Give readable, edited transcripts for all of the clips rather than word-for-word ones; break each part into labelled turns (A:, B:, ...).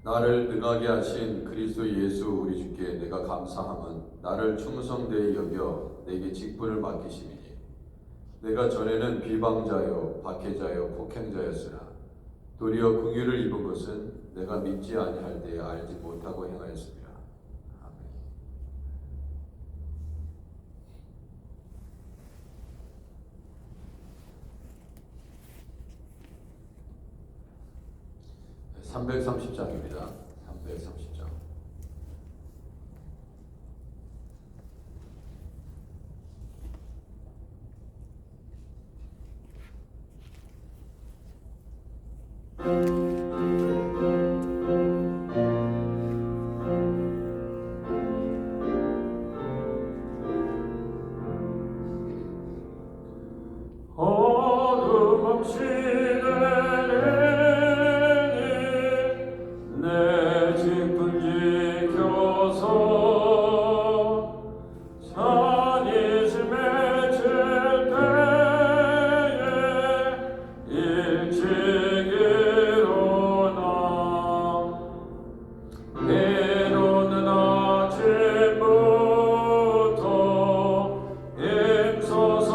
A: 나를 능하게 하신 그리스도 예수 우리 주께 내가 감사함은 나를 충성되이 여겨 내게 직분을 맡기심이니 내가 전에는 비방자요 박해자요 폭행자였으나 도리어 긍휼을 입은 것은 내가 믿지 아니할 때에 알지 못하고 행하였습니다. 아멘. 330장입니다. 330장.
B: 어둠 없이 내 직분 지켜서 산이슬 맺힐 때에 일찍 일어나 해로는 아침부터 힘써서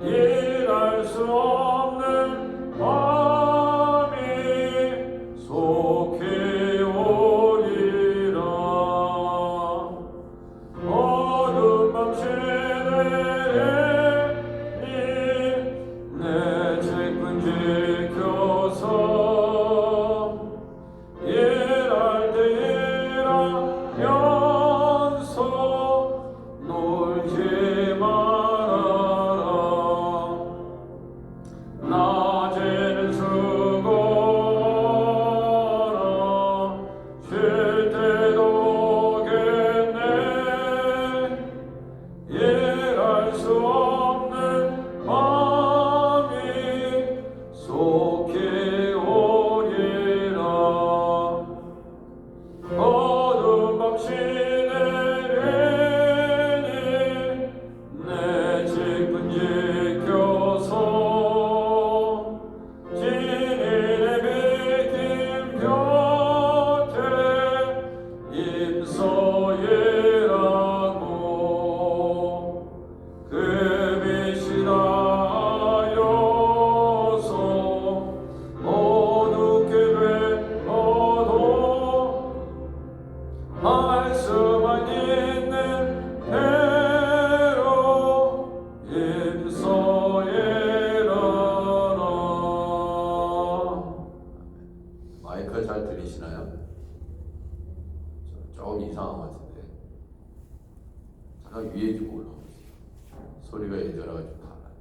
B: 일할 수 없는 밤이 속히 오리라. 어둠 밤시 내리니 내 직분 지켜서 일할 때 일하면서 놀지 말아라. 낮에는 수고하라. 쉴 때도 오겠네. 일할 수 없는 밤이 속히 오리라. 어둠 밤시 내리니 내 직분 지켜서 진인의 비긴 곁에 임서 일하고 그 빛이 나여서 어둡게 되어도 할 수만 있는 대로 임서 일하라.
A: 마이크 잘 들리시나요? 조금 이상한 것 같은데 잠깐 위에 좀 올라오세요. 소리가 예전하고 좀 달라요.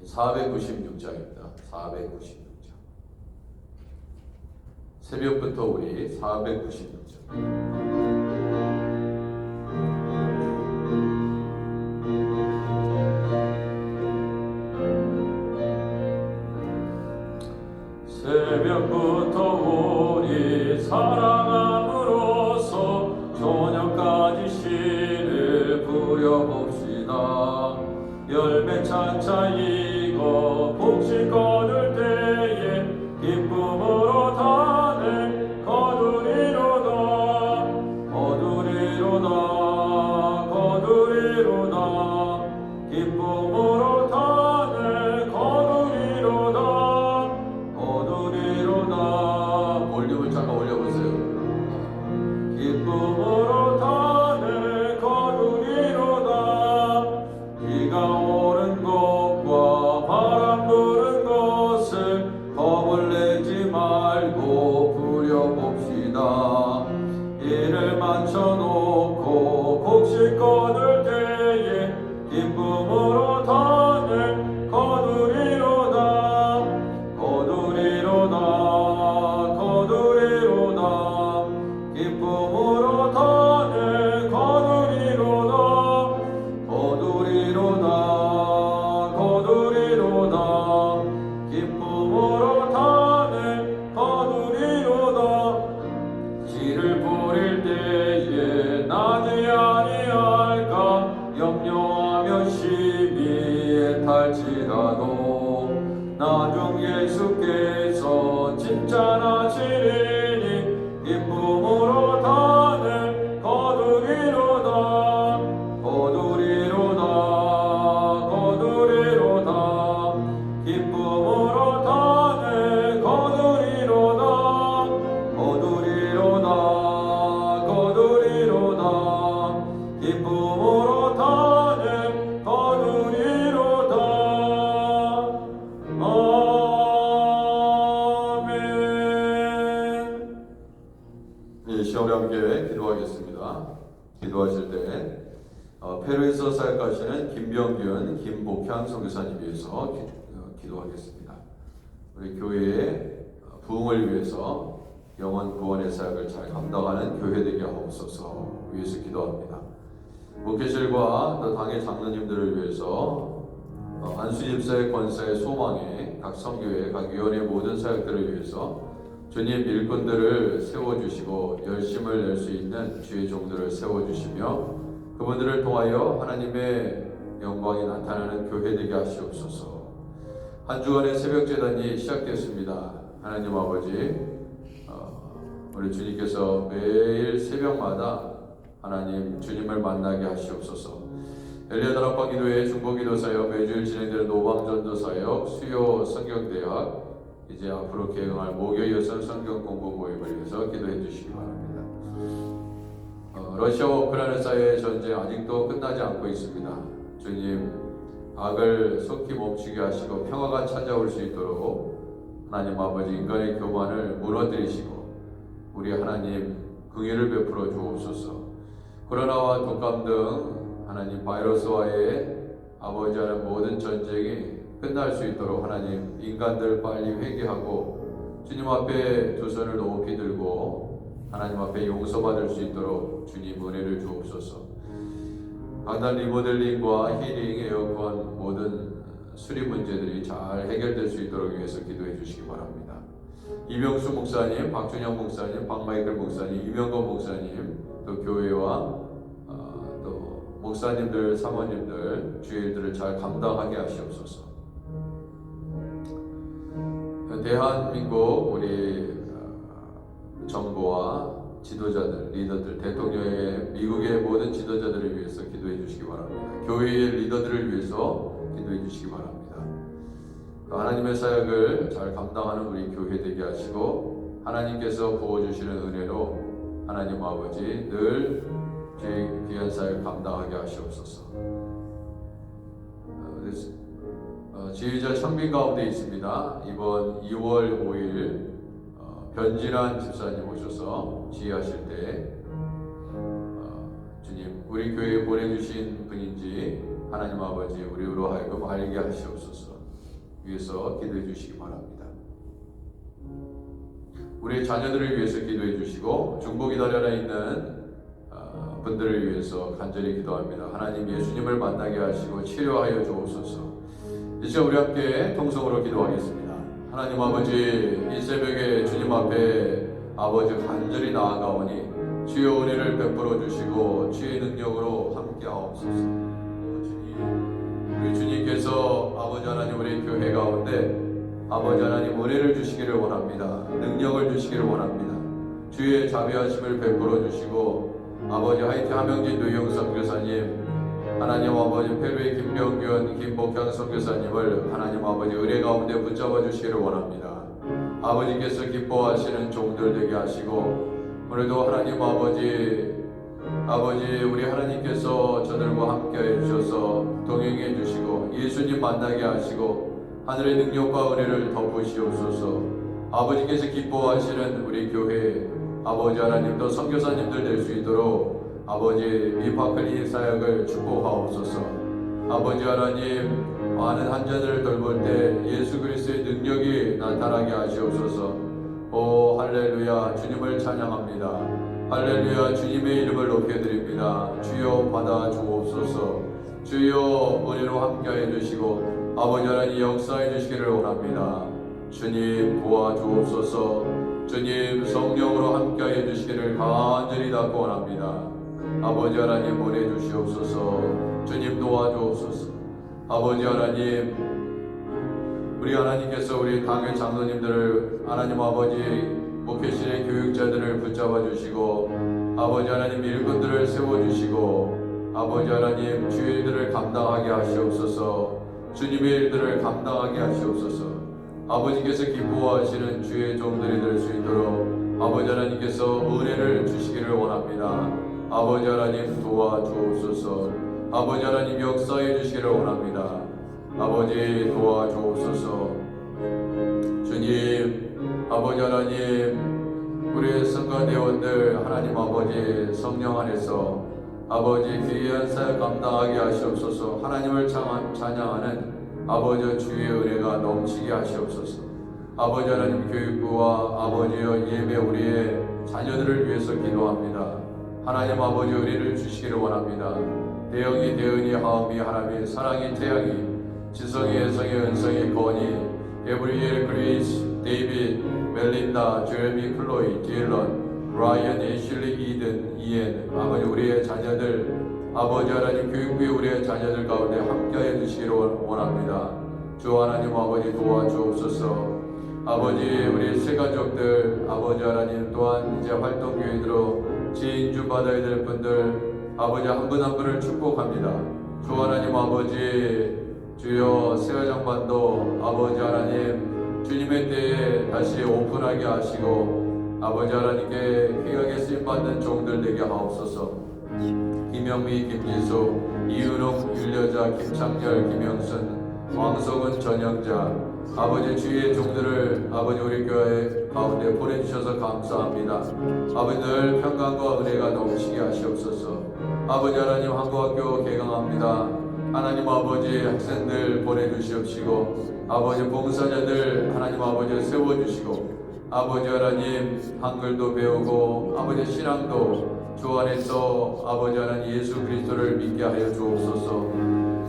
A: 496장입니다. 496장. 새벽부터 우리 496장.
B: 새벽부터 우리 사랑함으로써 저녁까지 시를 부려봅시다. 열매 차차 익어 복식 거둘 때에 기쁨으로 단을 거두리로다. 거두리로다. 거두리로다. 기쁨으로 단을 거두리로다. 거두리로다.
A: 볼륨을 잠깐 올려보세요.
B: 기쁨으로 단을 거두리로다. 비가 오는 것과 바람 부는 것을 겁을 내지 말고 부려봅시다. 일을 마쳐놓고 곡식 거둘 때에 기쁨으로 단을
A: 기도하실 때 페루에서 사역하시는 김병균, 김복향 선교사님 위해서 기도하겠습니다. 우리 교회의 부흥을 위해서 영혼 구원의 사역을 잘 감당하는 교회 되게 하옵소서 위해서 기도합니다. 목회실과 또 당의 장로님들을 위해서 안수 집사의 권사의 소망에 각 선교회, 각 위원회 모든 사역들을 위해서 주님 일꾼들을 세워주시고 열심을 낼 수 있는 주의 종들을 세워주시며 그분들을 통하여 하나님의 영광이 나타나는 교회 되게 하시옵소서. 한 주간의 새벽 제단이 시작됐습니다. 하나님 아버지, 우리 주님께서 매일 새벽마다 하나님 주님을 만나게 하시옵소서. 엘리아드라파 기도회 중보기도 사역, 매주일 진행되는 노방전도 사역, 수요 성경대학, 이제 앞으로 개강할 목요 여성 성경 공부 모임을 위해서 기도해 주시기 바랍니다. 러시아와 우크라이나 사이의 전쟁 아직도 끝나지 않고 있습니다. 주님, 악을 속히 멈추게 하시고 평화가 찾아올 수 있도록 하나님 아버지 인간의 교만을 무너뜨리시고 우리 하나님 긍휼을 베풀어 주옵소서. 코로나와 독감 등 하나님 바이러스와의 아버지 하나님 모든 전쟁이 끝날 수 있도록 하나님 인간들 빨리 회개하고 주님 앞에 두 손을 높이 들고 하나님 앞에 용서받을 수 있도록 주님 은혜를 주옵소서. 강단 리모델링과 힐링, 에어컨 모든 수리 문제들이 잘 해결될 수 있도록 위해서 기도해 주시기 바랍니다. 이병수 목사님, 박준영 목사님, 박마이클 목사님, 이명건 목사님, 또 교회와 또 목사님들, 사모님들 주의 일들을 잘 감당하게 하시옵소서. 대한민국 우리 정부와 지도자들, 리더들, 대통령의 미국의 모든 지도자들을 위해서 기도해 주시기 바랍니다. 교회의 리더들을 위해서 기도해 주시기 바랍니다. 하나님의 사역을 잘 감당하는 우리 교회 되게 하시고 하나님께서 부어주시는 은혜로 하나님 아버지 늘 주의 귀한 사역을 감당하게 하시옵소서. 지휘자 청빈 가운데 있습니다. 이번 2월 5일 변진환 집사님 오셔서 지휘하실 때 주님 우리 교회에 보내주신 분인지 하나님 아버지 우리로 하여금 알게 하시옵소서 위해서 기도해 주시기 바랍니다. 우리 자녀들을 위해서 기도해 주시고 중보기다려라 있는 분들을 위해서 간절히 기도합니다. 하나님 예수님을 만나게 하시고 치료하여 주옵소서. 이제 우리 함께 통성으로 기도하겠습니다. 하나님 아버지 이 새벽에 주님 앞에 아버지 간절히 나아가오니 주의 은혜를 베풀어 주시고 주의 능력으로 함께 하옵소서. 우리 주님께서 아버지 하나님 우리 교회 가운데 아버지 하나님 은혜를 주시기를 원합니다. 능력을 주시기를 원합니다. 주의 자비하심을 베풀어 주시고 아버지 하이티 하명진 노영선 교사님 하나님 아버지 페루의 김병균, 김복향 선교사님을 하나님 아버지 은혜 가운데 붙잡아 주시기를 원합니다. 아버지께서 기뻐하시는 종들 되게 하시고 오늘도 하나님 아버지 우리 하나님께서 저들과 함께 해주셔서 동행해 주시고 예수님 만나게 하시고 하늘의 능력과 은혜를 덮으시옵소서. 아버지께서 기뻐하시는 우리 교회 아버지 하나님도 선교사님들 될 수 있도록 아버지 미파클리닉 사역을 축복하옵소서. 아버지 하나님 많은 환자들을 돌볼 때 예수 그리스도의 능력이 나타나게 하시옵소서. 오 할렐루야 주님을 찬양합니다. 할렐루야 주님의 이름을 높여드립니다. 주여 받아 주옵소서. 주여 은혜로 함께해 주시고 아버지 하나님 역사해 주시기를 원합니다. 주님 도와주옵소서. 주님 성령으로 함께해 주시기를 간절히 닫고 원합니다. 아버지 하나님 보내주시옵소서. 주님 도와주옵소서. 아버지 하나님 우리 하나님께서 우리 당의 장로님들을 하나님 아버지 목회실의 교육자들을 붙잡아 주시고 아버지 하나님 일꾼들을 세워주시고 아버지 하나님 주의 일들을 감당하게 하시옵소서. 주님의 일들을 감당하게 하시옵소서. 아버지께서 기뻐하시는 주의 종들이 될 수 있도록 아버지 하나님께서 은혜를 주시기를 원합니다. 아버지 하나님 도와주옵소서. 아버지 하나님 역사해 주시기를 원합니다. 아버지 도와주옵소서. 주님 아버지 하나님 우리의 성가대원들 하나님 아버지 성령 안에서 아버지 귀한 사역 감당하게 하시옵소서. 하나님을 찬양하는 아버지 주의 은혜가 넘치게 하시옵소서. 아버지 하나님 교육부와 아버지여 예배 우리의 자녀들을 위해서 기도합니다. 하나님 아버지 은혜를 주시기를 원합니다. 대영이 대은이 하음이 하나님이 사랑이 태양이 지성이 혜성이 은성이 건이 에브리엘 그리스 데이빗 멜린다 제레미 클로이 딜런 라이언 애슐리 이든 이엔 아버지 우리의 자녀들 아버지 하나님 교육부의 우리의 자녀들 가운데 함께해 주시기를 원합니다. 주 하나님 아버지 도와주옵소서. 아버지 우리 새 가족들 아버지 하나님 또한 이제 활동교회로 지인주 받아야 될 분들 아버지 한 분 한 분을 축복합니다. 주 하나님 아버지 주여 새가장반도 아버지 하나님 주님의 때에 다시 오픈하게 하시고 아버지 하나님께 귀하게 쓰임받는 종들 되게 하옵소서. 김영미 김지수 이은홍 윤여자 김창렬 김영순 왕성은 전영자 아버지 주의 종들을 아버지 우리 교회 가운데 보내주셔서 감사합니다. 아버지 늘 평강과 은혜가 넘치게 하시옵소서. 아버지 하나님 한국학교 개강합니다. 하나님 아버지 학생들 보내주시옵시고 아버지 봉사자들 하나님 아버지 세워주시고 아버지 하나님 한글도 배우고 아버지 신앙도 주 안에서 아버지 하나님 예수 그리스도를 믿게 하여 주옵소서.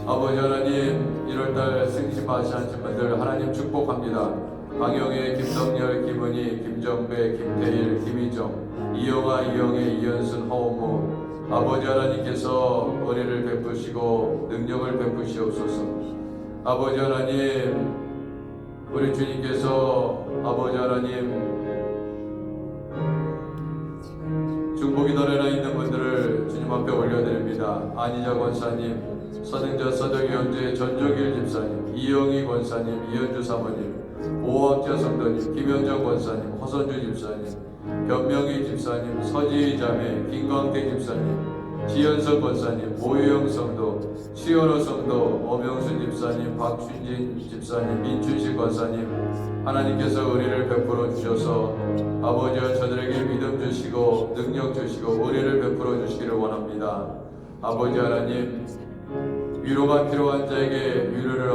A: 아버지 하나님 1월달 생신마시하신 분들 하나님 축복합니다. 강영애, 김성열, 김은희, 김정배, 김태일, 김희정, 이영아, 이영애, 이현순, 허우무 아버지 하나님께서 은혜를 베푸시고 능력을 베푸시옵소서. 아버지 하나님 우리 주님께서 아버지 하나님 중보기 노래나 있는 분들을 주님 앞에 올려드립니다. 안희자 권사님, 선행자 서덕이 형제 전조길 집사님, 이영희 권사님, 이현주 사모님, 오학자 성도님, 김영정 권사님, 허선주 집사님, 변명희 집사님, 서지희 자매, 김광태 집사님, 지현석 권사님, 모유영 성도, 시연호 성도, 엄영수 집사님, 박춘진 집사님, 민춘식 권사님 하나님께서 은혜를 베풀어 주셔서 아버지와 저들에게 믿음 주시고 능력 주시고 은혜를 베풀어 주시기를 원합니다. 아버지 하나님 위로가 필요한 자에게 위로를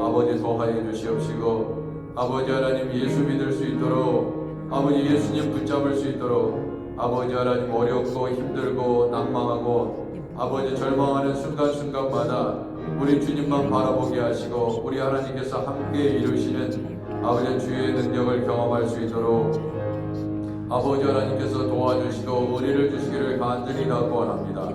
A: 아버지 더하여 주시옵시고 아버지 하나님 예수 믿을 수 있도록 아버지 예수님 붙잡을 수 있도록 아버지 하나님 어렵고 힘들고 낭망하고 아버지 절망하는 순간순간마다 우리 주님만 바라보게 하시고 우리 하나님께서 함께 이루시는 아버지 주의 능력을 경험할 수 있도록 아버지 하나님께서 도와주시고 은혜를 주시기를 간절히 원합니다.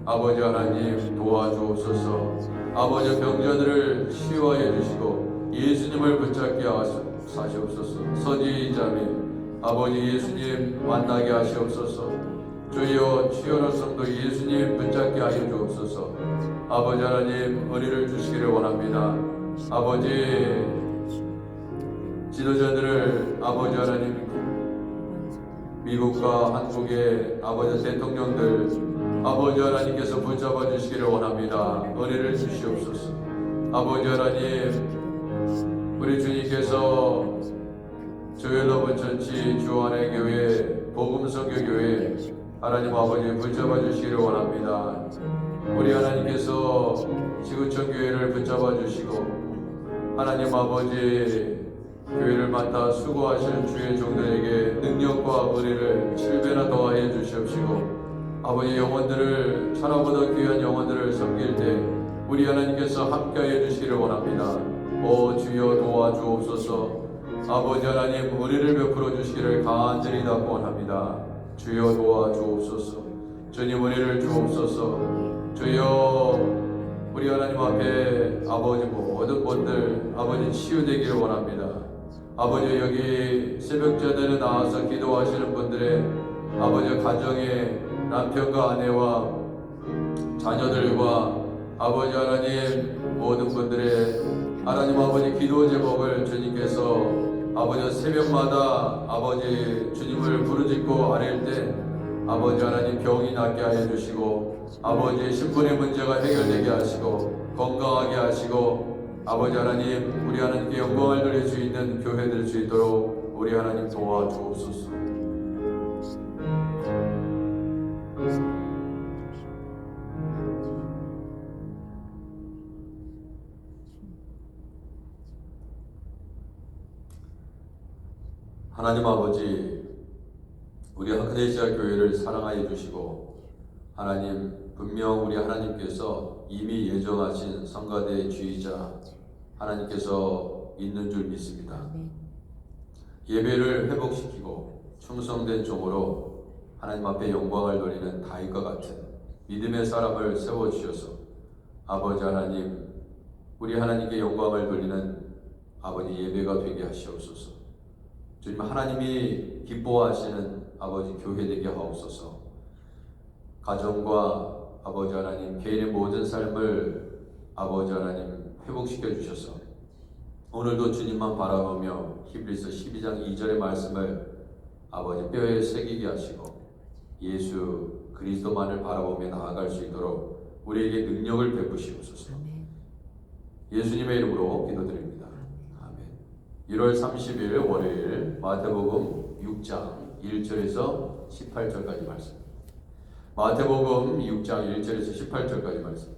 A: 아버지 하나님 도와주옵소서. 아버지 병자들을 치유하여 주시고 예수님을 붙잡게 하시옵소서. 서지희 자매 아버지 예수님 만나게 하시옵소서. 주여 치유하는 성도 예수님 붙잡게 하여 주옵소서. 아버지 하나님 은혜를 주시기를 원합니다. 아버지 지도자들을 아버지 하나님 미국과 한국의 아버지 대통령들 아버지 하나님께서 붙잡아 주시기를 원합니다. 은혜를 주시옵소서. 아버지 하나님 우리 주님께서 조엘러브 처치 주안의 교회 복음선교교회 하나님 아버지 붙잡아 주시기를 원합니다. 우리 하나님께서 지구촌 교회를 붙잡아 주시고 하나님 아버지 교회를 맡아 수고하시는 주의 종들에게 능력과 은혜를 7배나 더하여 주시옵시고 아버지 영혼들을 천하보다 귀한 영혼들을 섬길 때 우리 하나님께서 함께하여 주시기를 원합니다. 오 주여 도와주옵소서. 아버지 하나님 은혜를 베풀어 주시기를 간절히 원합니다. 주여 도와주옵소서. 주님 은혜를 주옵소서. 주여 우리 하나님 앞에 아버지 모든 분들 아버지 치유되기를 원합니다. 아버지 여기 새벽자들에 나와서 기도하시는 분들의 아버지 가정의 남편과 아내와 자녀들과 아버지 하나님 모든 분들의 하나님 아버지 기도 제목을 주님께서 아버지 새벽마다 아버지 주님을 부르짖고 아뢰일 때 아버지 하나님 병이 낫게 하여 주시고 아버지 신분의 문제가 해결되게 하시고 건강하게 하시고 아버지 하나님 우리 하나님께 영광을 돌릴 수 있는 교회 될 수 있도록 우리 하나님 도와주옵소서. 하나님 아버지, 우리 하크데시아 교회를 사랑하여 주시고 하나님, 분명 우리 하나님께서 이미 예정하신 성가대의 주의자 하나님께서 있는 줄 믿습니다. 예배를 회복시키고 충성된 종으로 하나님 앞에 영광을 돌리는 다윗과 같은 믿음의 사람을 세워주셔서 아버지 하나님, 우리 하나님께 영광을 돌리는 아버지 예배가 되게 하시옵소서. 주님, 하나님이 기뻐하시는 아버지 교회 되게 하옵소서. 가정과 아버지 하나님, 개인의 모든 삶을 아버지 하나님 회복시켜 주셔서 오늘도 주님만 바라보며 히브리서 12장 2절의 말씀을 아버지 뼈에 새기게 하시고 예수 그리스도만을 바라보며 나아갈 수 있도록 우리에게 능력을 베푸시옵소서. 예수님의 이름으로 기도드립니다. 아멘. 1월 30일 월요일 마태복음 6장 1절에서 18절까지 말씀. 마태복음 6장 1절에서 18절까지 말씀.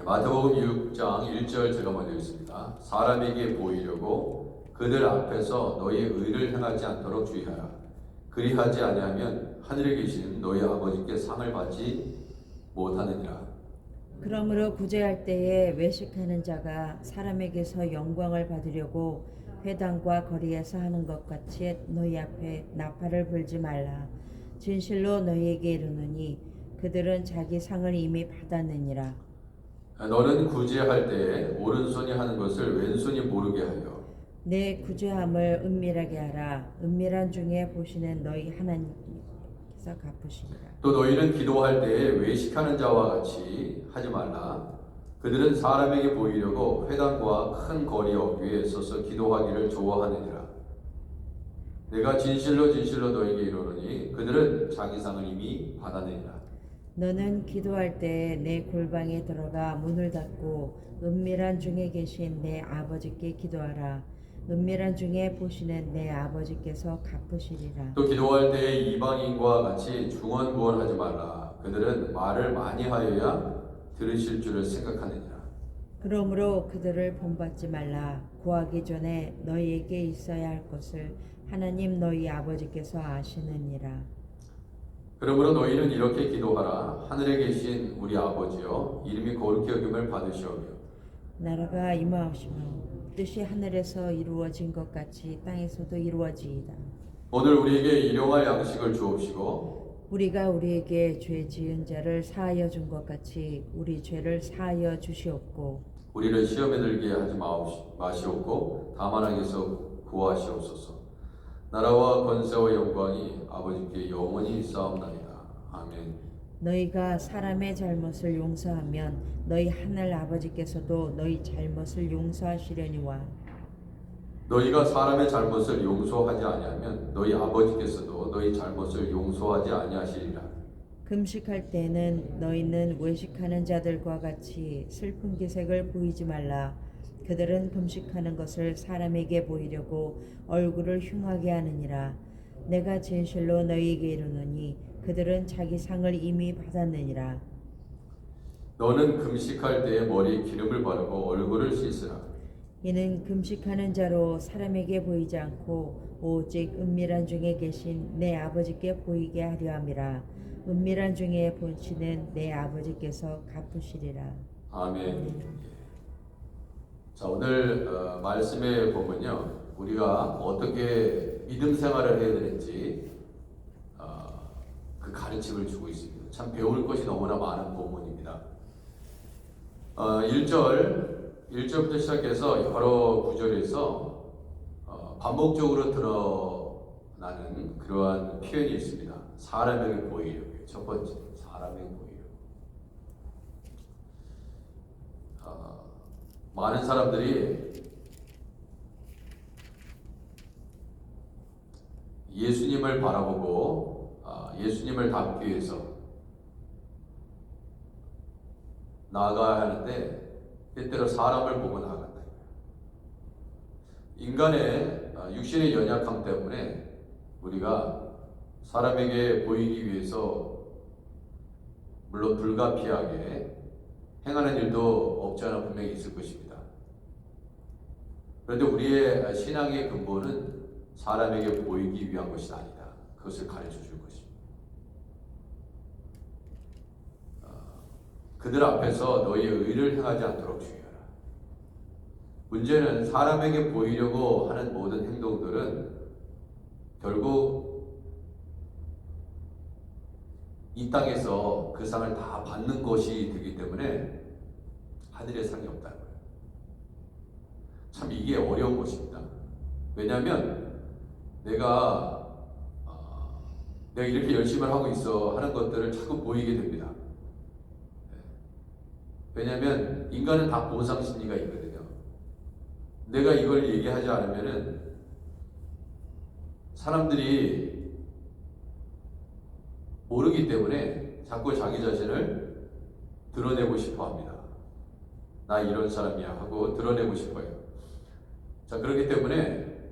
A: 마태복음 6장 1절 제가 먼저 읽습니다. 사람에게 보이려고 그들 앞에서 너희 의를 행하지 않도록 주의하라. 그리하지 아니하면 하늘에 계신 너희 아버지께 상을 받지 못하느니라.
C: 그러므로 구제할 때에 외식하는 자가 사람에게서 영광을 받으려고 회당과 거리에서 하는 것 같이 너희 앞에 나팔을 불지 말라. 진실로 너희에게 이르노니 그들은 자기 상을 이미 받았느니라.
A: 너는 구제할 때에 오른손이 하는 것을 왼손이 모르게 하여
C: 내 구제함을 은밀하게 하라. 은밀한 중에 보시는 너희 하나님께서 갚으시리라.
A: 또 너희는 기도할 때에 외식하는 자와 같이 하지 말라. 그들은 사람에게 보이려고 회당과 큰 거리 어귀에 서서 기도하기를 좋아하느니라. 내가 진실로 진실로 너희에게 이르노니 그들은 자기 상을 이미 받았느니라.
C: 너는 기도할 때에 내 골방에 들어가 문을 닫고 은밀한 중에 계신 내 아버지께 기도하라. 은밀한 중에 보시는 내 아버지께서 갚으시리라.
A: 또 기도할 때에 이방인과 같이 중언부언하지 말라. 그들은 말을 많이 하여야 들으실 줄을 생각하느니라.
C: 그러므로 그들을 본받지 말라. 구하기 전에 너희에게 있어야 할 것을 하나님 너희 아버지께서 아시느니라.
A: 그러므로 너희는 이렇게 기도하라. 하늘에 계신 우리 아버지여, 이름이 거룩히 여김을 받으시오며
C: 나라가 임하옵시며 뜻이 하늘에서 이루어진 것 같이 땅에서도 이루어지이다.
A: 오늘 우리에게 일용할 양식을 주옵시고
C: 우리가 우리에게 죄 지은 자를 사하여 준 것 같이 우리 죄를 사하여 주시옵고
A: 우리를 시험에 들게 하지 마시옵고 다만 악에서 구하시옵소서. 나라와 권세와 영광이 아버지께 영원히 있사옵나이다. 아멘.
C: 너희가 사람의 잘못을 용서하면 너희 하늘 아버지께서도 너희 잘못을 용서하시려니와
A: 너희가 사람의 잘못을 용서하지 아니하면 너희 아버지께서도 너희 잘못을 용서하지 아니하시리라.
C: 금식할 때는 너희는 외식하는 자들과 같이 슬픈 기색을 보이지 말라. 그들은 금식하는 것을 사람에게 보이려고 얼굴을 흉하게 하느니라. 내가 진실로 너희에게 이르노니 그들은 자기 상을 이미 받았느니라.
A: 너는 금식할 때에 머리에 기름을 바르고 얼굴을 씻으라.
C: 이는 금식하는 자로 사람에게 보이지 않고 오직 은밀한 중에 계신 내 아버지께 보이게 하려 함이라. 은밀한 중에 보시는 내 아버지께서 갚으시리라.
A: 아멘. 자, 오늘 말씀에 보면요, 우리가 어떻게 믿음 생활을 해야 되는지 그 가르침을 주고 있습니다. 참 배울 것이 너무나 많은 본문입니다. 1절부터 시작해서 여러 구절에서 반복적으로 드러나는 그러한 표현이 있습니다. 사람에게 보이려고. 첫 번째, 사람에게 보이려고. 많은 사람들이 예수님을 바라보고 예수님을 닮기 위해서 나아가야 하는데 때때로 사람을 보고 나아간다. 인간의 육신의 연약함 때문에 우리가 사람에게 보이기 위해서 물론 불가피하게 행하는 일도 없지 않아 분명히 있을 것입니다. 그런데 우리의 신앙의 근본은 사람에게 보이기 위한 것이 아니다. 그것을 가르쳐 줄 것입니다. 그들 앞에서 너희의 의를 행하지 않도록 주의하라. 문제는 사람에게 보이려고 하는 모든 행동들은 결국 이 땅에서 그 상을 다 받는 것이 되기 때문에 하늘의 상이 없다는 거예요. 참 이게 어려운 것입니다. 왜냐하면 내가 이렇게 열심히 하고 있어 하는 것들을 자꾸 보이게 됩니다. 왜냐하면 인간은 다 보상 심리가 있거든요. 내가 이걸 얘기하지 않으면은 사람들이 모르기 때문에 자꾸 자기 자신을 드러내고 싶어 합니다. 나 이런 사람이야 하고 드러내고 싶어요. 자, 그렇기 때문에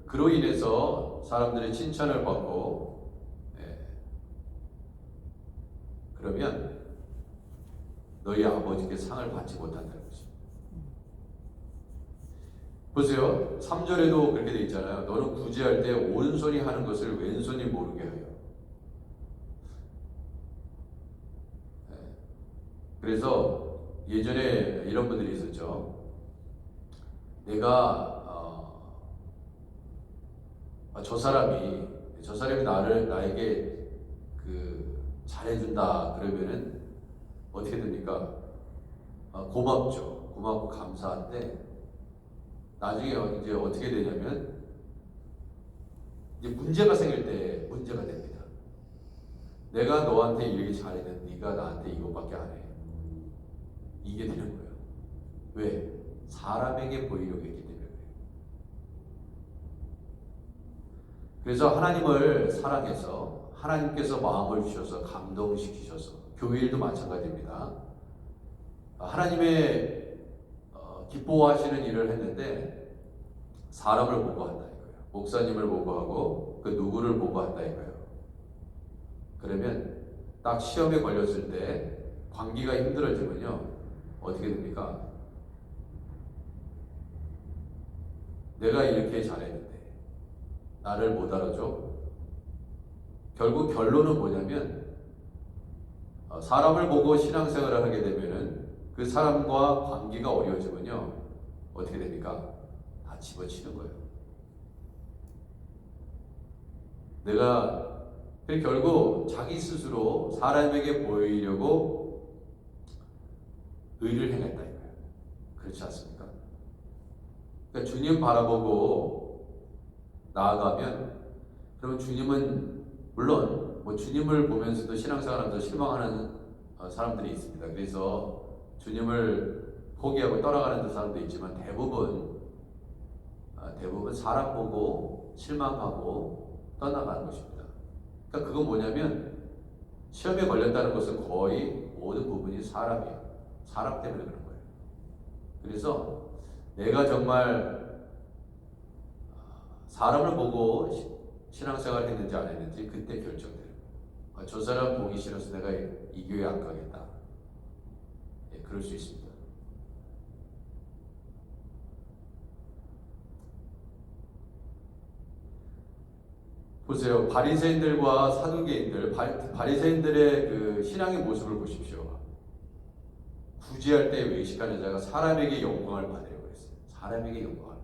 A: 그로 인해서 사람들의 칭찬을 받고, 그러면 너희 아버지께 상을 받지 못한다는 것입니다. 보세요. 3절에도 그렇게 돼 있잖아요. 너는 구제할 때 오른손이 하는 것을 왼손이 모르게 하여. 그래서 예전에 이런 분들이 있었죠. 내가 저 사람이 나에게 잘해준다 그러면은 어떻게 됩니까? 고맙죠. 고맙고 감사한데 나중에 이제 어떻게 되냐면 이제 문제가 생길 때 문제가 됩니다. 내가 너한테 이렇게 잘했는데 네가 나한테 이것밖에 안 해. 이게 되는 거예요. 왜? 사람에게 보이려고 했기 때문에 그래요. 그래서 하나님을 사랑해서 하나님께서 마음을 주셔서 감동시키셔서 교회 일도 마찬가지입니다. 하나님의 기뻐하시는 일을 했는데 사람을 보고 한다 이거예요. 목사님을 보고 하고 그 누구를 보고 한다 이거예요. 그러면 딱 시험에 걸렸을 때 관계가 힘들어지면요 어떻게 됩니까? 내가 이렇게 잘했는데 나를 못 알아줘? 결국 결론은 뭐냐면 사람을 보고 신앙생활을 하게 되면은 그 사람과 관계가 어려워지면요 어떻게 됩니까? 다 집어치는 거예요. 내가 결국 자기 스스로 사람에게 보이려고 의를 행했다 이거예요. 그렇지 않습니까? 그러니까 주님 바라보고 나아가면 그러면 주님은 물론 뭐 주님을 보면서도 신앙생활하면서 실망하는 사람들이 있습니다. 그래서 주님을 포기하고 떠나가는 사람도 있지만 대부분 사람 보고 실망하고 떠나가는 것입니다. 그러니까 그건 뭐냐면 시험에 걸렸다는 것은 거의 모든 부분이 사람이에요. 사람 때문에 그런 거예요. 그래서 내가 정말 사람을 보고 신앙생활을 했는지 안 했는지 그때 결정돼요. 저 사람 보기 싫어서 내가 이 교회 안 가겠다. 그럴 수 있습니다. 보세요. 바리새인들과 사두개인들, 바리새인들의 그 신앙의 모습을 보십시오. 구제할 때 외식하는 자가 사람에게 영광을 받으려고 했어요. 사람에게 영광을.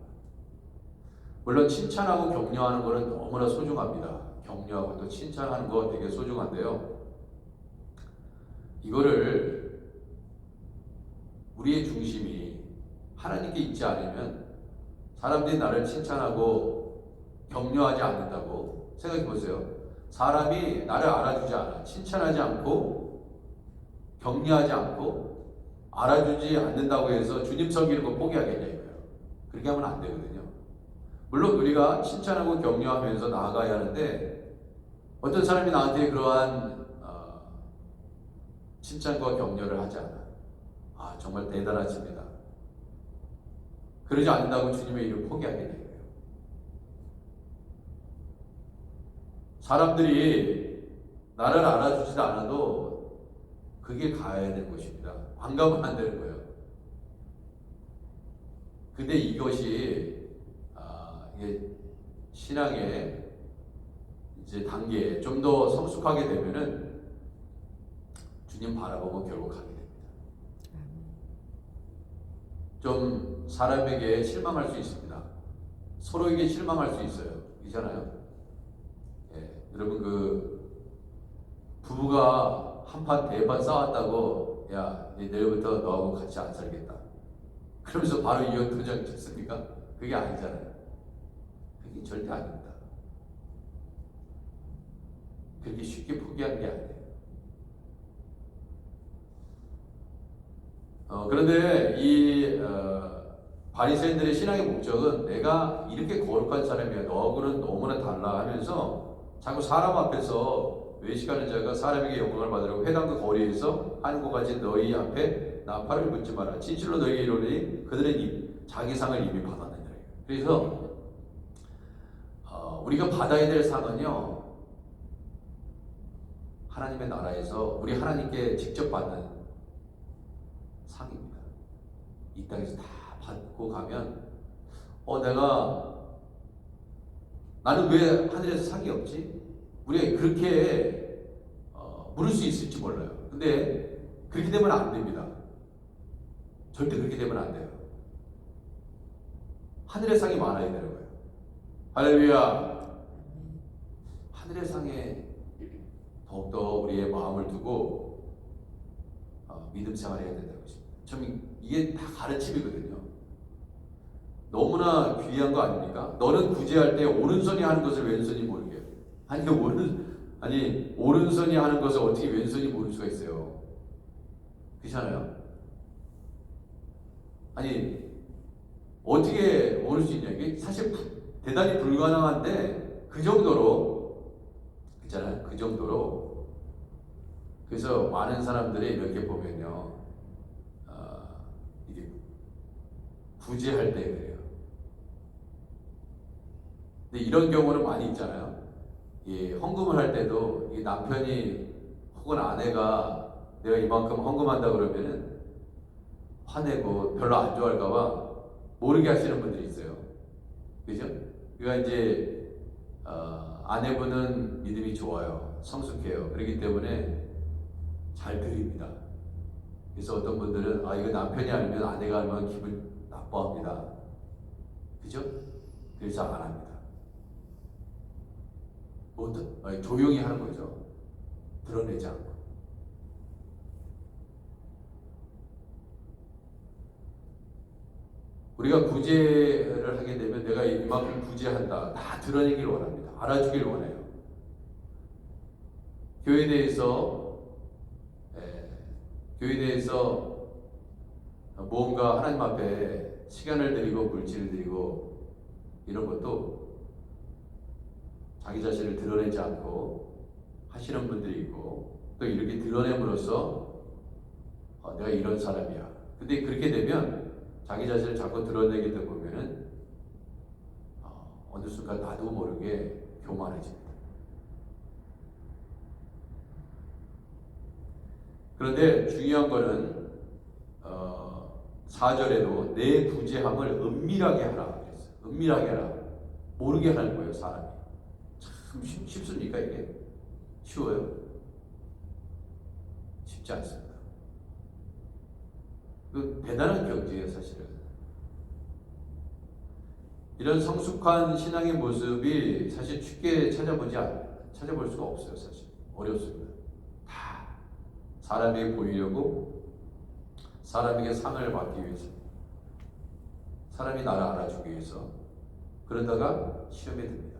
A: 물론 칭찬하고 격려하는 것은 너무나 소중합니다. 격려하고 또 칭찬하는 거 되게 소중한데요. 이거를 우리의 중심이 하나님께 있지 않으면 사람들이 나를 칭찬하고 격려하지 않는다고 생각해 보세요. 사람이 나를 알아주지 않아. 칭찬하지 않고 격려하지 않고 알아주지 않는다고 해서 주님 섬기는 거 포기하겠냐 이거예요. 그렇게 하면 안 되거든요. 물론 우리가 칭찬하고 격려하면서 나아가야 하는데 어떤 사람이 나한테 그러한 칭찬과 격려를 하지 않아. 정말 대단하십니다. 그러지 않는다고 주님의 일을 포기하겠냐 이거예요. 사람들이 나를 알아주지도 않아도 그게 가야 되는 것입니다. 안 가면 안 되는 거예요. 근데 이것이 이게 신앙의 이제 단계에 좀 더 성숙하게 되면은 주님 바라보고 결국 가게 됩니다. 좀 사람에게 실망할 수 있습니다. 서로에게 실망할 수 있어요. 있잖아요. 예, 여러분 부부가 한판 대판 싸웠다고 야 이제 내일부터 너하고 같이 안 살겠다. 그러면서 바로 이혼 도장 찍습니까? 그게 아니잖아요. 그게 절대 아닙니다. 그렇게 쉽게 포기하는 게 아니에요. 그런데 이 바리새인들의 신앙의 목적은 내가 이렇게 거룩한 사람이야 너하고는 너무나 달라 하면서 자꾸 사람 앞에서 외식하는 자가 사람에게 영광을 받으려고 회당과 거리에서 하는 것 같이 너희 앞에 나팔을 붙지 마라. 진실로 너희에게 이르노니 그들은 자기 상을 이미 받았느니라. 그래서 우리가 받아야 될 상은요 하나님의 나라에서 우리 하나님께 직접 받는 상입니다. 이 땅에서 다 받고 가면 나는 왜 하늘에서 상이 없지? 우리가 그렇게 물을 수 있을지 몰라요. 근데 그렇게 되면 안 됩니다. 절대 그렇게 되면 안 돼요. 하늘의 상이 많아야 되는 거예요. 할렐루야. 하늘의 상에 더욱더 우리의 마음을 두고 믿음 생활해야 된다고 했습니다. 참 이게 다 가르침이거든요. 너무나 귀한 거 아닙니까? 너는 구제할 때 오른손이 하는 것을 왼손이 모르게. 오른손이 하는 것을 어떻게 왼손이 모를 수가 있어요? 그렇잖아요. 어떻게 모를 수 있냐? 이게 사실 대단히 불가능한데 그 정도로 있잖아요. 그 정도로. 그래서 많은 사람들이 이렇게 보면요, 이게 구제할 때 그래요. 근데 이런 경우는 많이 있잖아요. 헌금을 할 때도 이 남편이 혹은 아내가 내가 이만큼 헌금한다 그러면은 화내고 별로 안 좋아할까봐 모르게 하시는 분들이 있어요. 그죠? 그러니까 이제 아내분은 믿음이 좋아요. 성숙해요. 그렇기 때문에 잘 드립니다. 그래서 어떤 분들은 이거 남편이 알면 아내가 알면 기분 나빠합니다. 그죠? 그래서 안 합니다. 조용히 하는 거죠. 드러내지 않고. 우리가 구제를 하게 되면 내가 이만큼 구제한다. 다 드러내길 원합니다. 알아주길 원해요. 교회에 대해서 무언가 하나님 앞에 시간을 드리고 물질을 드리고 이런 것도 자기 자신을 드러내지 않고 하시는 분들이 있고 또 이렇게 드러냄으로써 내가 이런 사람이야. 근데 그렇게 되면 자기 자신을 자꾸 드러내게 되다 보면은 어느 순간 나도 모르게 교만해집니다. 그런데 중요한 거는 4절에도 내 구제함을 은밀하게 하라 그랬어요. 은밀하게 하라. 모르게 하는 거예요, 사람이. 참 쉽습니까 이게? 쉬워요? 쉽지 않습니다. 그 대단한 경지예요, 사실은. 이런 성숙한 신앙의 모습이 사실 쉽게 찾아볼 수가 없어요, 사실. 어렵습니다. 다 사람에게 보이려고, 사람에게 상을 받기 위해서, 사람이 나를 알아주기 위해서, 그러다가 시험에 듭니다.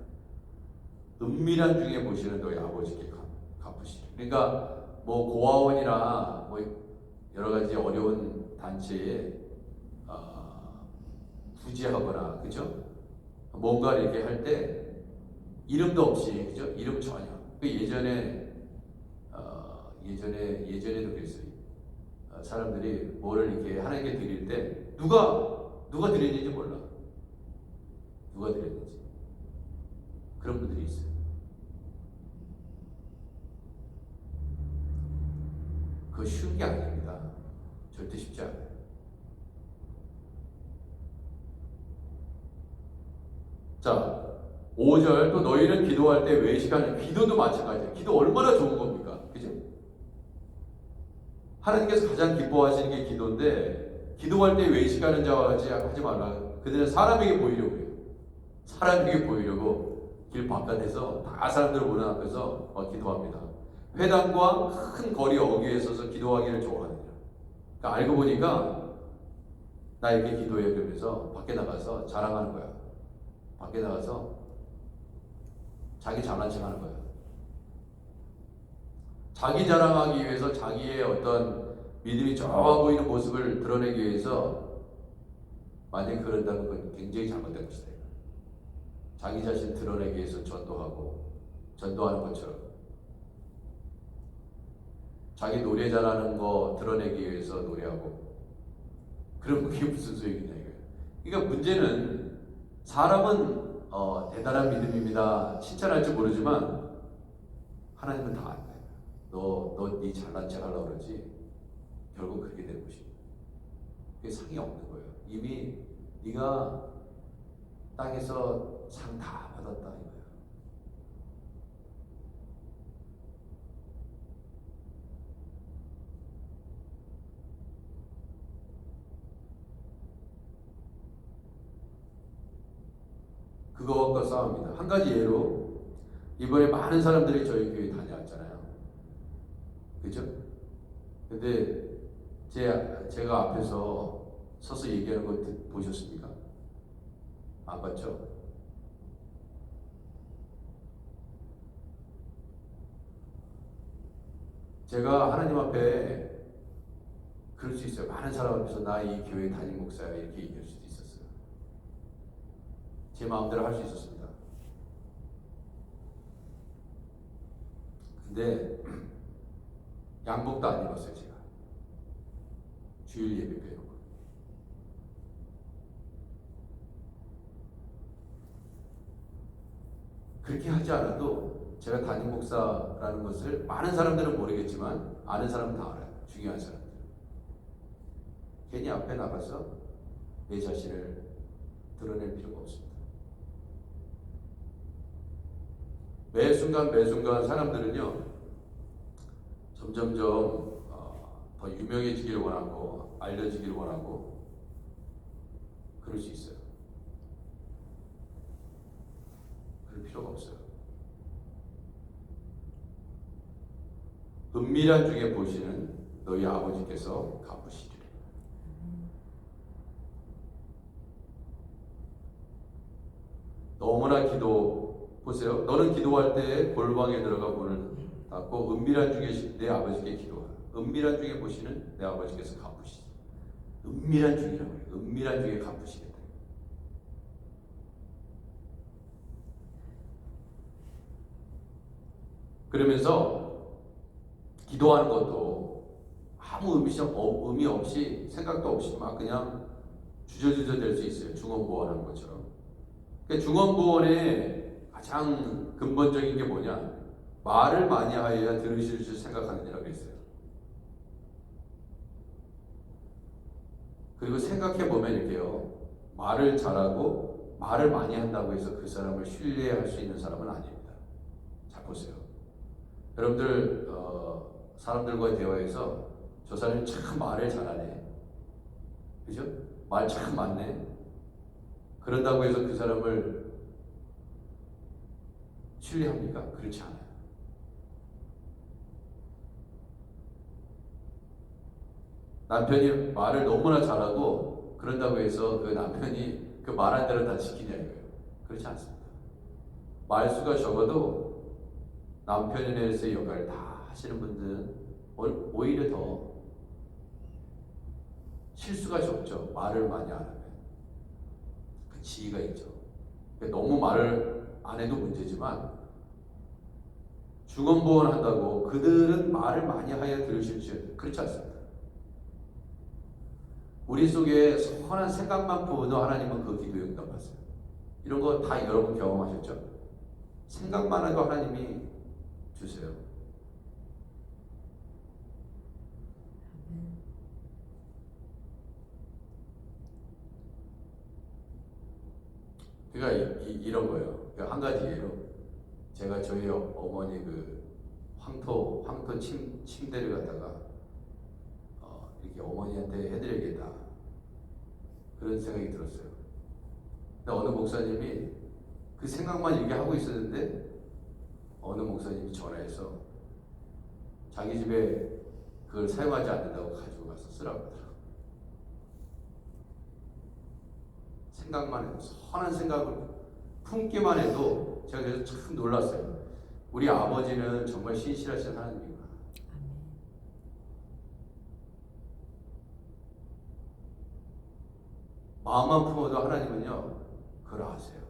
A: 은밀한 중에 보시는 너희 아버지께 갚으시리. 그러니까 고아원이나 여러 가지 어려운 단체에 구제하거나, 그죠? 뭔가 이렇게 할 때 이름도 없이, 그죠? 이름 전혀. 예전에도 그랬어요. 사람들이 뭐를 이렇게 하나님께 드릴 때 누가 드렸는지 몰라. 누가 드렸는지. 그런 분들이 있어요. 그거 쉬운 게 아닙니다. 절대 쉽지 않아요. 자, 5절 또 너희는 기도할 때 외식하는 기도도 마찬가지예요. 기도 얼마나 좋은 겁니까? 그죠? 하나님께서 가장 기뻐하시는 게 기도인데 기도할 때 외식하는 자와 같이 하지 말라. 그들은 사람에게 보이려고 해요. 사람에게 보이려고 길 바깥에서 다 사람들 보는 앞에서 기도합니다. 회당과 큰 거리 어귀에 서서 기도하기를 좋아하느냐. 그러니까 알고 보니까 나 이렇게 기도해 그러면서 밖에 나가서 자랑하는 거야. 밖에 나가서 자기 잘난 척 하는 거야. 자기 자랑하기 위해서 자기의 어떤 믿음이 좋아 보이는 모습을 드러내기 위해서 만약에 그런다면 그건 굉장히 잘못된 것이다. 자기 자신 드러내기 위해서 전도하는 것처럼 자기 노래 잘하는 거 드러내기 위해서 노래하고 그럼 그게 무슨 소용이냐 이거예요. 그러니까 문제는 사람은 대단한 믿음입니다. 칭찬할지 모르지만 하나님은 다 안다. 너 네 잘난 척 하려고 그러지 결국 그렇게 되는 것입니다. 그게 상이 없는 거예요. 이미 네가 땅에서 상 다 받았다 이거예요. 그거와 싸웁니다. 한 가지 예로 이번에 많은 사람들이 저희 교회 다녀왔잖아요. 그죠? 근데 제가 앞에서 서서 얘기하는 거 보셨습니까? 안 봤죠? 제가 하나님 앞에 그럴 수 있어요. 많은 사람 앞에서 나 이 교회 담임 목사야 이렇게 얘기할 수도 있었어요. 제 마음대로 할 수 있었습니다. 근데 양복도 안 입었어요. 제가 주일 예배 빼놓고. 그렇게 하지 않아도 제가 담임 목사라는 것을 많은 사람들은 모르겠지만 아는 사람은 다 알아요. 중요한 사람들. 괜히 앞에 나가서 내 자신을 드러낼 필요가 없습니다. 매 순간 사람들은요 점점점 더 유명해지기를 원하고 알려지기를 원하고 그럴 수 있어요. 그럴 필요가 없어요. 은밀한 중에 보시는 너희 아버지께서 갚으시리라. 너무나 보세요. 너는 기도할 때 골방에 들어가 문을 닫고 은밀한 중에 내 아버지께 기도하라. 은밀한 중에 보시는 내 아버지께서 갚으시리라. 은밀한 중이라고 해요. 은밀한 중에 갚으시겠다. 그러면서 기도하는 것도 아무 의미 없이 생각도 없이 막 그냥 주저주저 될 수 있어요. 중언부언하는 것처럼. 그러니까 중언부언의 가장 근본적인 게 뭐냐? 말을 많이 하여야 들으실 줄 생각하느니라고 했어요. 그리고 생각해보면 이렇게요. 말을 잘하고 말을 많이 한다고 해서 그 사람을 신뢰할 수 있는 사람은 아닙니다. 자 보세요. 여러분들 사람들과의 대화에서 저 사람이 참 말을 잘하네. 그죠? 말 참 많네. 그런다고 해서 그 사람을 신뢰합니까? 그렇지 않아요. 남편이 말을 너무나 잘하고 그런다고 해서 그 남편이 그 말한 대로 다 지키냐 이거예요. 그렇지 않습니다. 말수가 적어도 남편에서의 역할을 다 하시는 분들은 오히려 더 실수가 적죠. 말을 많이 안 하면. 그 지위가 있죠. 너무 말을 안 해도 문제지만 중언부언 한다고 그들은 말을 많이 하여 들으실지 그렇지 않습니다. 우리 속에 선한 생각만 부어도 하나님은 그 기도에 응답하세요. 이런 거 다 여러분 경험하셨죠? 생각만 해도 하나님이 주세요. 그러니까 이런 거예요. 그러니까 한 가지 예로 제가 저희 어머니 그 황토 침대를 갖다가 이렇게 어머니한테 해드려야겠다 그런 생각이 들었어요. 근데 어느 목사님이 그 생각만 이렇게 하고 있었는데 어느 목사님이 전화해서 자기 집에 그걸 사용하지 않는다고 가지고 가서 쓰라고 하더라고요. 생각만 해도 선한 생각을 품기만 해도 제가 그래서 참 놀랐어요. 우리 아버지는 정말 신실하신 하나님이구나. 마음만 품어도 하나님은요 그걸 아세요.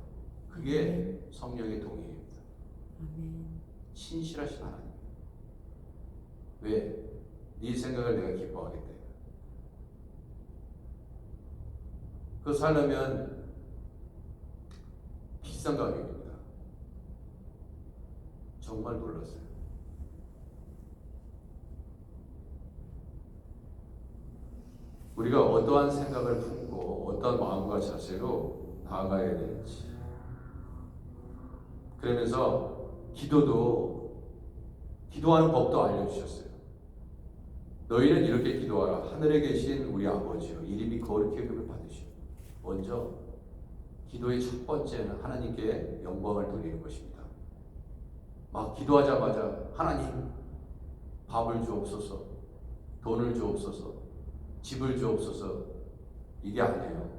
A: 그게 성령의 동의입니다. 신실하신 하나님. 왜? 네 생각을 내가 기뻐하겠다. 그거 살려면 비싼 가격입니다. 정말 놀랐어요. 우리가 어떠한 생각을 품고 어떠한 마음과 자세로 나아가야 되는지. 그러면서 기도하는 법도 알려주셨어요. 너희는 이렇게 기도하라. 하늘에 계신 우리 아버지여 이름이 거룩히 여김을 받으시오. 먼저 기도의 첫 번째는 하나님께 영광을 돌리는 것입니다. 막 기도하자마자 하나님 밥을 주옵소서, 돈을 주옵소서, 집을 주옵소서, 이게 아니에요.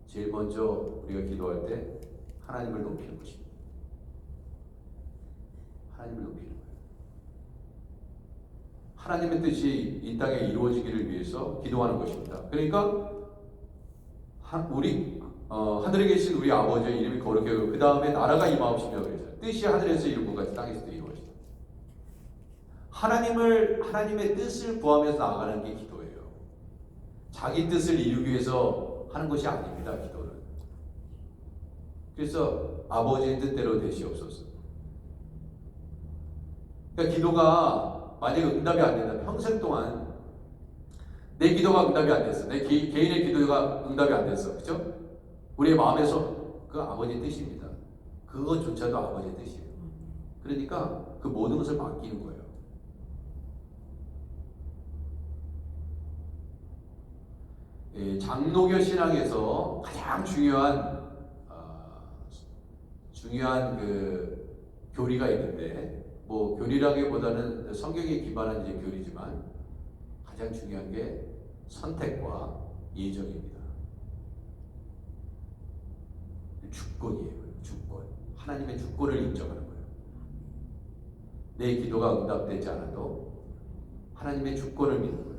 A: 제일 먼저 우리가 기도할 때 하나님을 높이는 것입니다. 하나님을 높이는 거예요. 하나님의 뜻이 이 땅에 이루어지기를 위해서 기도하는 것입니다. 그러니까 하늘에 계신 우리 아버지의 이름이 거룩히 여기고 그 다음에 나라가 임하옵시며 그랬어요. 뜻이 하늘에서 이루고 같이 땅에서도 이루어진다. 하나님의 뜻을 구하면서 나아가는 게 기도예요. 자기 뜻을 이루기 위해서 하는 것이 아닙니다. 기도는. 그래서 아버지의 뜻대로 되시옵소서. 그러니까 기도가 만약에 응답이 안 된다면 평생 동안 내 기도가 응답이 안 됐어. 내 개인의 기도가 응답이 안 됐어. 그렇죠? 우리의 마음에서 그 아버지의 뜻입니다. 그것조차도 아버지의 뜻이에요. 그러니까 그 모든 것을 맡기는 거예요. 장로교 신앙에서 가장 중요한 그 교리가 있는데, 뭐 교리라기보다는 성경에 기반한 이제 교리지만 가장 중요한 게 선택과 예정입니다. 주권이에요. 주권. 하나님의 주권을 인정하는 거예요. 내 기도가 응답되지 않아도 하나님의 주권을 믿는 거예요.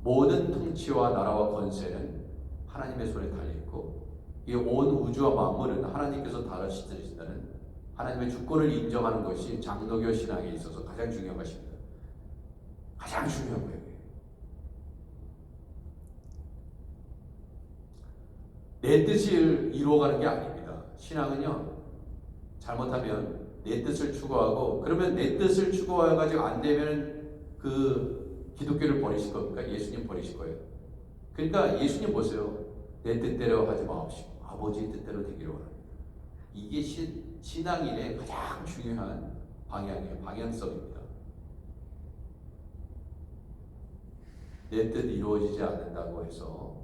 A: 모든 통치와 나라와 권세는 하나님의 손에 달려있고 이 온 우주와 만물은 하나님께서 다스리신다는 하나님의 주권을 인정하는 것이 장로교 신앙에 있어서 가장 중요한 것입니다. 가장 중요한 거예요. 내 뜻을 이루어가는 게 아닙니다. 신앙은요, 잘못하면 내 뜻을 추구하고, 그러면 내 뜻을 추구해가지고 안 되면 그 기독교를 버리실 겁니까? 예수님 버리실 거예요. 그러니까 예수님 보세요. 내 뜻대로 하지 마옵시고 아버지의 뜻대로 되기를 원합니다. 이게 신앙인의 가장 중요한 방향이에요. 방향성입니다. 내 뜻 이루어지지 않는다고 해서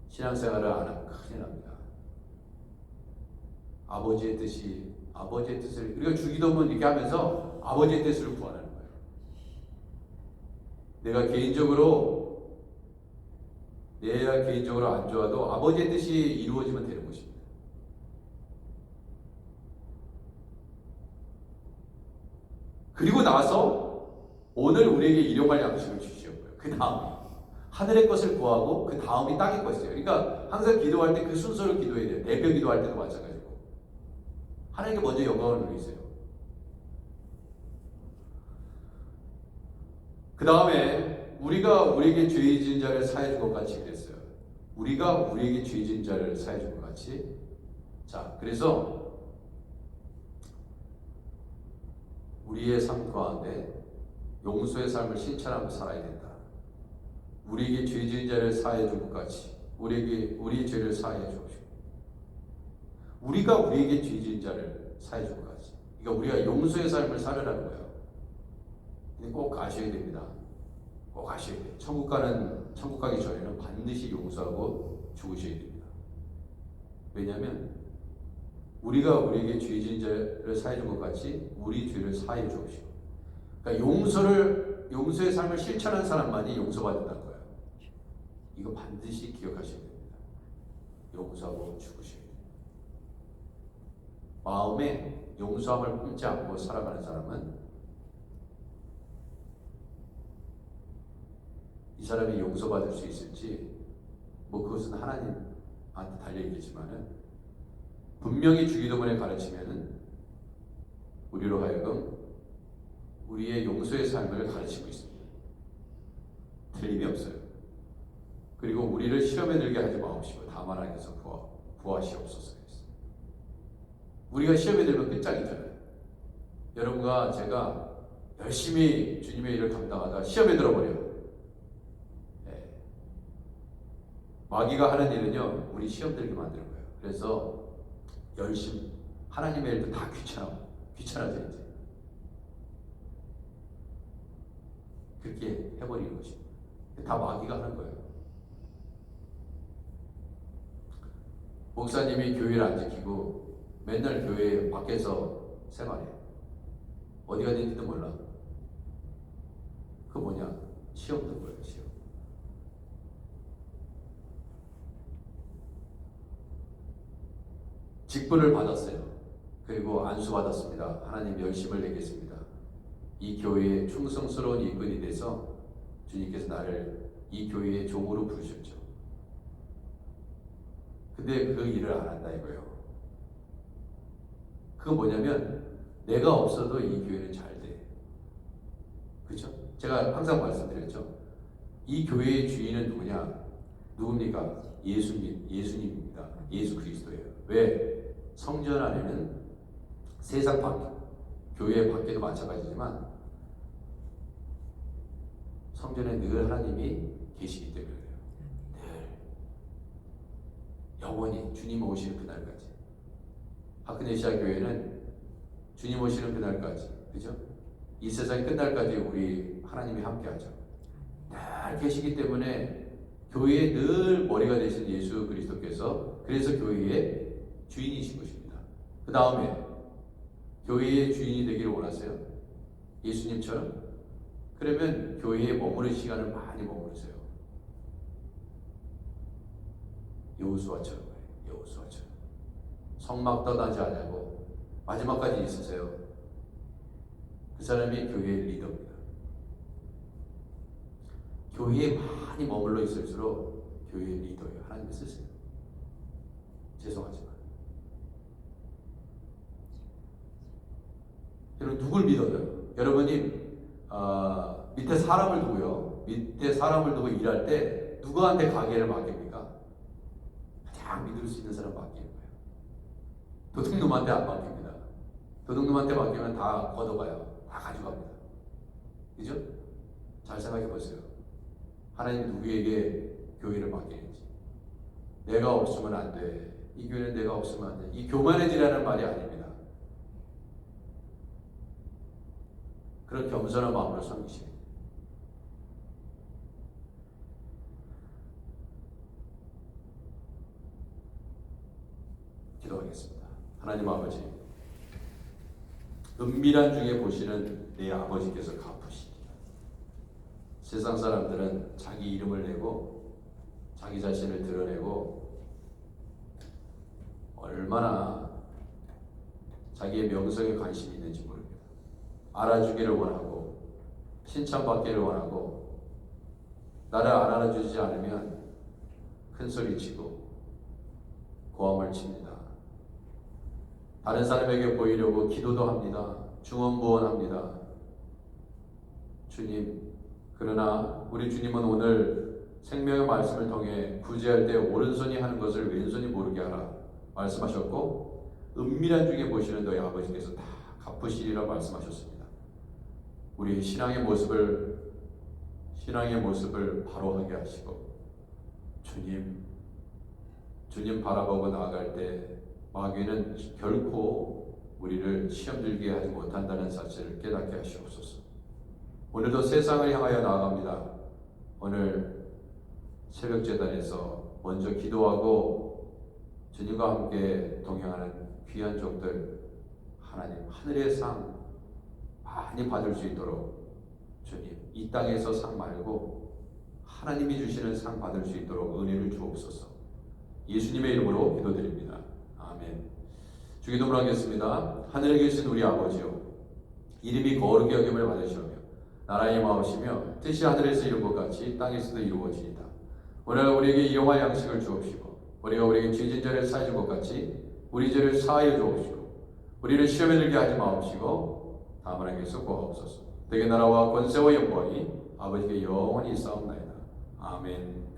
A: 신앙생활을 안 하면 큰일 납니다. 아버지의 뜻을 우리가 주기도문 이렇게 하면서 아버지의 뜻을 구하는 거예요. 내가 개인적으로 안 좋아도 아버지의 뜻이 이루어지면 되는 것입니다. 그리고 나서 오늘 우리에게 일용할 양식을 주시었고요. 그 다음 하늘의 것을 구하고 그 다음이 땅의 것이에요. 그러니까 항상 기도할 때 그 순서를 기도해야 돼요. 대표 기도할 때도 마찬가지고 하나님께 먼저 영광을 돌리세요. 그 다음에 우리가 우리에게 죄 지은 자를 사해 준 것 같이 그랬어요. 우리가 우리에게 죄 지은 자를 사해 준 것 같이. 자, 그래서 우리의 삶 가운데 용서의 삶을 실천하며 살아야 된다. 우리에게 죄 지은 자를 사해 준 것 같이 우리에게 우리 죄를 사하여 주옵시고 우리가 우리에게 죄 지은 자를 사하여 줄 것 같이. 그러니까 우리가 용서의 삶을 살으라는 거예요. 근데 꼭 아셔야 됩니다. 꼭 아셔야 돼요. 천국 가기 전에는 반드시 용서하고 죽으셔야 됩니다. 왜냐하면 우리가 우리에게 죄 지은 자를 사하여 준 것 같이 우리 죄를 사하여 주옵시고. 그러니까 용서의 삶을 실천한 사람만이 용서받는다는 거예요. 이거 반드시 기억하셔야 됩니다. 용서하고 죽으셔야 돼요. 마음에 용서함을 품지 않고 살아가는 사람은 이 사람이 용서받을 수 있을지 그것은 하나님한테 달려있겠지만은 분명히 주기도문에 가르치면은 우리로 하여금 우리의 용서의 삶을 가르치고 있습니다. 틀림이 없어요. 그리고 우리를 시험에 들게 하지 마옵시고 다만 하나님께서 구하시옵소서. 우리가 시험에 들면 끝장이잖아요. 여러분과 제가 열심히 주님의 일을 감당하다 시험에 들어버려요. 마귀가 하는 일은요, 우리 시험 들게 만드는 거예요. 그래서 열심히 하나님의 일도 다 귀찮아져 이제 그렇게 해버리는 것입니다. 다 마귀가 하는 거예요. 목사님이 교회를 안 지키고 맨날 교회 밖에서 생활해. 어디 가는지도 몰라. 그 뭐냐? 시험 든 거예요. 시험. 직분을 받았어요. 그리고 안수받았습니다. 하나님 열심을 내겠습니다. 이 교회에 충성스러운 일꾼이 돼서 주님께서 나를 이 교회의 종으로 부르셨죠. 근데 그 일을 안 한다 이거예요. 그건 뭐냐면 내가 없어도 이 교회는 잘 돼. 그렇죠? 제가 항상 말씀드렸죠. 이 교회의 주인은 누굽니까? 예수님입니다. 예수 그리스도예요. 왜? 성전 안에는 세상 교회 밖에도 마찬가지지만 성전에 늘 하나님이 계시기 때문에 그래요. 늘 영원히 주님 오시는 그날까지. 하크네시아 교회는 주님 오시는 그날까지, 그죠? 이 세상이 끝날까지 우리 하나님이 함께하죠. 늘 계시기 때문에 교회의 늘 머리가 되신 예수 그리스도께서 그래서 교회의 주인이신 것입니다. 그 다음에 교회의 주인이 되기를 원하세요? 예수님처럼? 그러면 교회에 머무를 시간을 많이 머무르세요. 여호수아처럼. 성막 떠나지 않고 마지막까지 있으세요. 그 사람이 교회의 리더입니다. 교회에 많이 머물러 있을수록 교회의 리더예요. 하나님이 쓰세요. 죄송하지만 여러분 누굴 믿어요? 여러분이 밑에 사람을 두고 일할 때 누구한테 가게를 맡깁니까? 가장 믿을 수 있는 사람 맡기는 거예요. 도둑놈한테 안 맡깁니다. 도둑놈한테 맡기면 다 걷어가요. 다 가져갑니다. 그죠? 잘 생각해 보세요. 하나님 누구에게 교회를 맡기는지. 내가 없으면 안 돼. 이 교회는 내가 없으면 안 돼. 이 교만해지라는 말이 아닙니다. 그런 겸손한 마음으로 섬기시면 돼요. 기도하겠습니다. 하나님 아버지, 은밀한 중에 보시는 내 아버지께서 갚으시리라. 세상 사람들은 자기 이름을 내고 자기 자신을 드러내고 얼마나 자기의 명성에 관심이 있는지 모릅니다. 알아주기를 원하고 칭찬받기를 원하고 나를 알아주지 않으면 큰 소리치고 고함을 칩니다. 다른 사람에게 보이려고 기도도 합니다. 중언부언합니다. 주님, 그러나 우리 주님은 오늘 생명의 말씀을 통해 구제할 때 오른손이 하는 것을 왼손이 모르게 하라 말씀하셨고 은밀한 중에 보시는 너희 아버지께서 다 갚으시리라 말씀하셨습니다. 우리의 신앙의 모습을 바로하게 하시고 주님 주님 바라보고 나아갈 때 마귀는 결코 우리를 시험 들게 하지 못한다는 사실을 깨닫게 하시옵소서. 오늘도 세상을 향하여 나아갑니다. 오늘 새벽 제단에서 먼저 기도하고 주님과 함께 동행하는 귀한 종들 하나님 하늘의 상 많이 받을 수 있도록 주님 이 땅에서 상 말고 하나님이 주시는 상 받을 수 있도록 은혜를 주옵소서. 예수님의 이름으로 기도드립니다. 아멘. 주기도문 하겠습니다. 하늘에 계신 우리 아버지요, 이름이 거룩히 여김을 받으시오며 나라의 임하옵시며 뜻이 하늘에서 이룬 것 같이 땅에서도 이루어지이다. 오늘 우리에게 일용할 양식을 주옵시고 우리가 우리에게 죄진 자를 사해준 것 같이 우리 죄를 사하여 주옵시고 우리를 시험에 들게 하지 마옵시고 다만 하게서 구하옵소서. 되게 나라와 권세와 영광이 아버지께 영원히 있사옵나이다. 아멘.